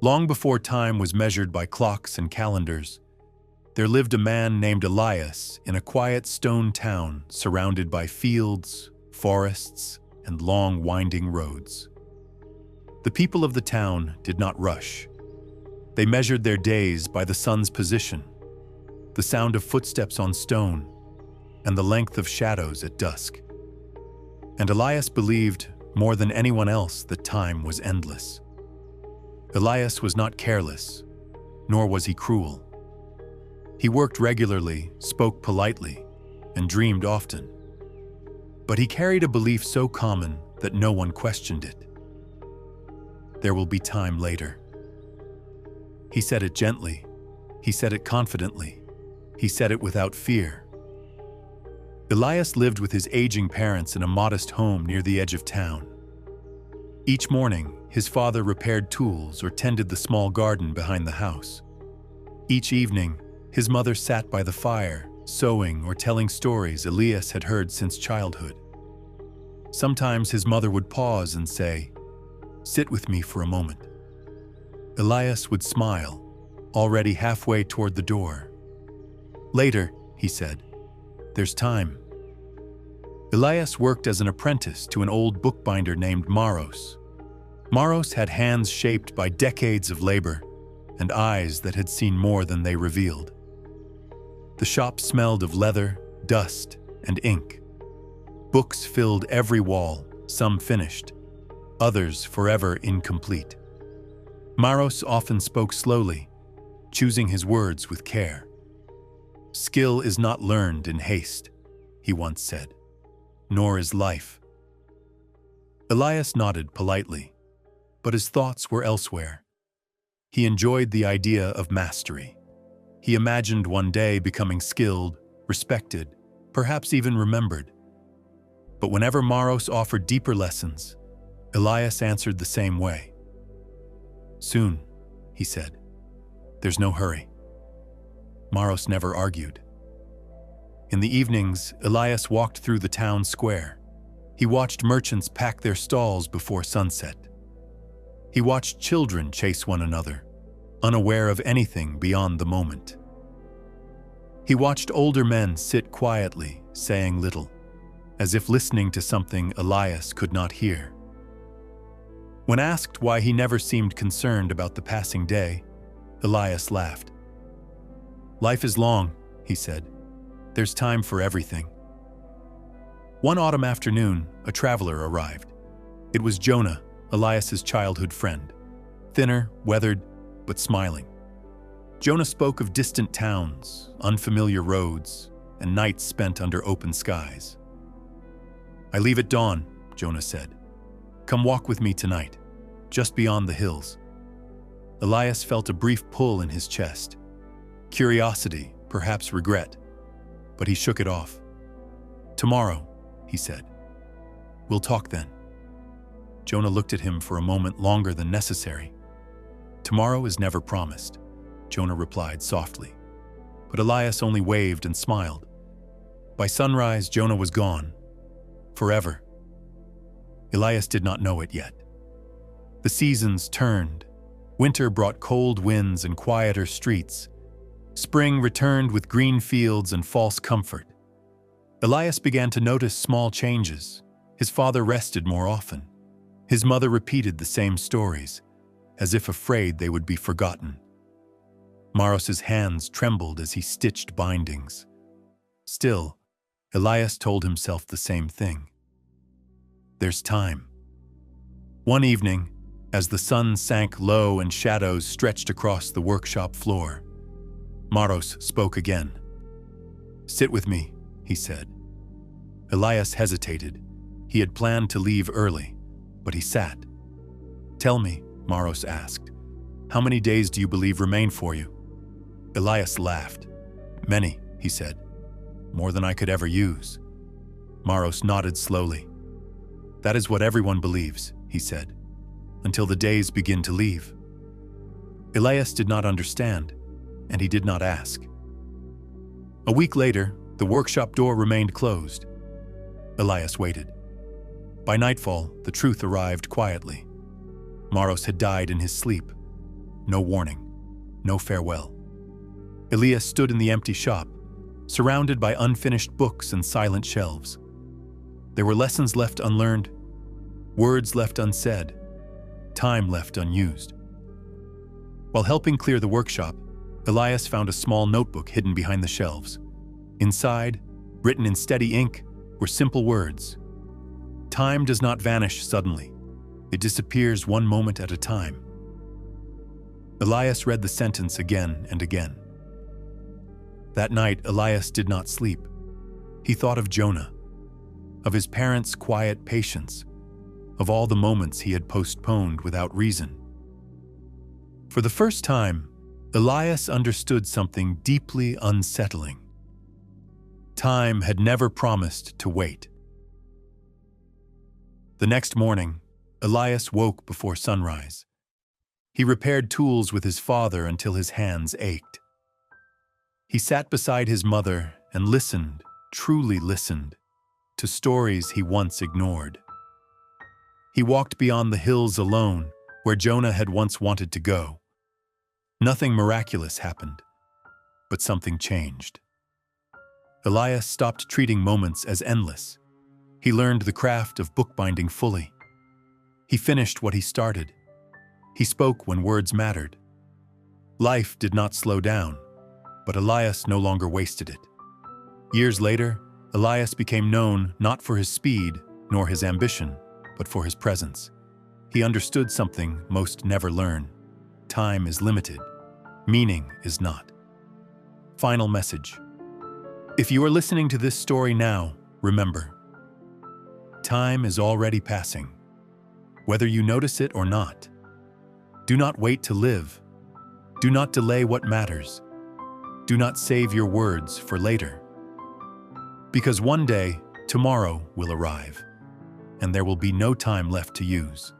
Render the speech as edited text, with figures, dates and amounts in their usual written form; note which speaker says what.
Speaker 1: Long before time was measured by clocks and calendars, there lived a man named Elias in a quiet stone town surrounded by fields, forests, and long winding roads. The people of the town did not rush. They measured their days by the sun's position, the sound of footsteps on stone, and the length of shadows at dusk. And Elias believed, more than anyone else, that time was endless. Elias was not careless, nor was he cruel. He worked regularly, spoke politely, and dreamed often. But he carried a belief so common that no one questioned it. There will be time later. He said it gently. He said it confidently. He said it without fear. Elias lived with his aging parents in a modest home near the edge of town. Each morning, his father repaired tools or tended the small garden behind the house. Each evening, his mother sat by the fire, sewing or telling stories Elias had heard since childhood. Sometimes his mother would pause and say, "Sit with me for a moment." Elias would smile, already halfway toward the door. "Later," he said, "there's time." Elias worked as an apprentice to an old bookbinder named Maros. Maros had hands shaped by decades of labor and eyes that had seen more than they revealed. The shop smelled of leather, dust, and ink. Books filled every wall, some finished, others forever incomplete. Maros often spoke slowly, choosing his words with care. "Skill is not learned in haste," he once said, "nor is life." Elias nodded politely, but his thoughts were elsewhere. He enjoyed the idea of mastery. He imagined one day becoming skilled, respected, perhaps even remembered. But whenever Maros offered deeper lessons, Elias answered the same way. "Soon," he said. "There's no hurry." Maros never argued. In the evenings, Elias walked through the town square. He watched merchants pack their stalls before sunset. He watched children chase one another, unaware of anything beyond the moment. He watched older men sit quietly, saying little, as if listening to something Elias could not hear. When asked why he never seemed concerned about the passing day, Elias laughed. "Life is long," he said. "There's time for everything." One autumn afternoon, a traveler arrived. It was Jonah, Elias's childhood friend, thinner, weathered, but smiling. Jonah spoke of distant towns, unfamiliar roads, and nights spent under open skies. "I leave at dawn," Jonah said. "Come walk with me tonight, just beyond the hills." Elias felt a brief pull in his chest. Curiosity, perhaps regret, but he shook it off. "Tomorrow," he said. "We'll talk then." Jonah looked at him for a moment longer than necessary. "Tomorrow is never promised," Jonah replied softly. But Elias only waved and smiled. By sunrise, Jonah was gone. Forever. Elias did not know it yet. The seasons turned. Winter brought cold winds and quieter streets. Spring returned with green fields and false comfort. Elias began to notice small changes. His father rested more often. His mother repeated the same stories, as if afraid they would be forgotten. Maros's hands trembled as he stitched bindings. Still, Elias told himself the same thing. There's time. One evening, as the sun sank low and shadows stretched across the workshop floor, Maros spoke again. "Sit with me," he said. Elias hesitated. He had planned to leave early, but he sat. "Tell me," Maros asked, "how many days do you believe remain for you?" Elias laughed. "Many," he said. "More than I could ever use." Maros nodded slowly. "That is what everyone believes," he said, "until the days begin to leave." Elias did not understand, and he did not ask. A week later, the workshop door remained closed. Elias waited. By nightfall, the truth arrived quietly. Maros had died in his sleep. no warning, no farewell. Elias stood in the empty shop, surrounded by unfinished books and silent shelves. There were lessons left unlearned, words left unsaid, time left unused. While helping clear the workshop, Elias found a small notebook hidden behind the shelves. Inside, written in steady ink, were simple words. Time does not vanish suddenly. It disappears one moment at a time. Elias read the sentence again and again. That night, Elias did not sleep. He thought of Jonah, of his parents' quiet patience, of all the moments he had postponed without reason. For the first time, Elias understood something deeply unsettling. Time had never promised to wait. The next morning, Elias woke before sunrise. He repaired tools with his father until his hands ached. He sat beside his mother and listened, truly listened, to stories he once ignored. He walked beyond the hills alone, where Jonah had once wanted to go. Nothing miraculous happened, but something changed. Elias stopped treating moments as endless. He learned the craft of bookbinding fully. He finished what he started. He spoke when words mattered. Life did not slow down, but Elias no longer wasted it. Years later, Elias became known not for his speed nor his ambition, but for his presence. He understood something most never learn. Time is limited. Meaning is not. Final message. If you are listening to this story now, remember, time is already passing, whether you notice it or not. Do not wait to live. Do not delay what matters. Do not save your words for later. Because one day, tomorrow will arrive, and there will be no time left to use.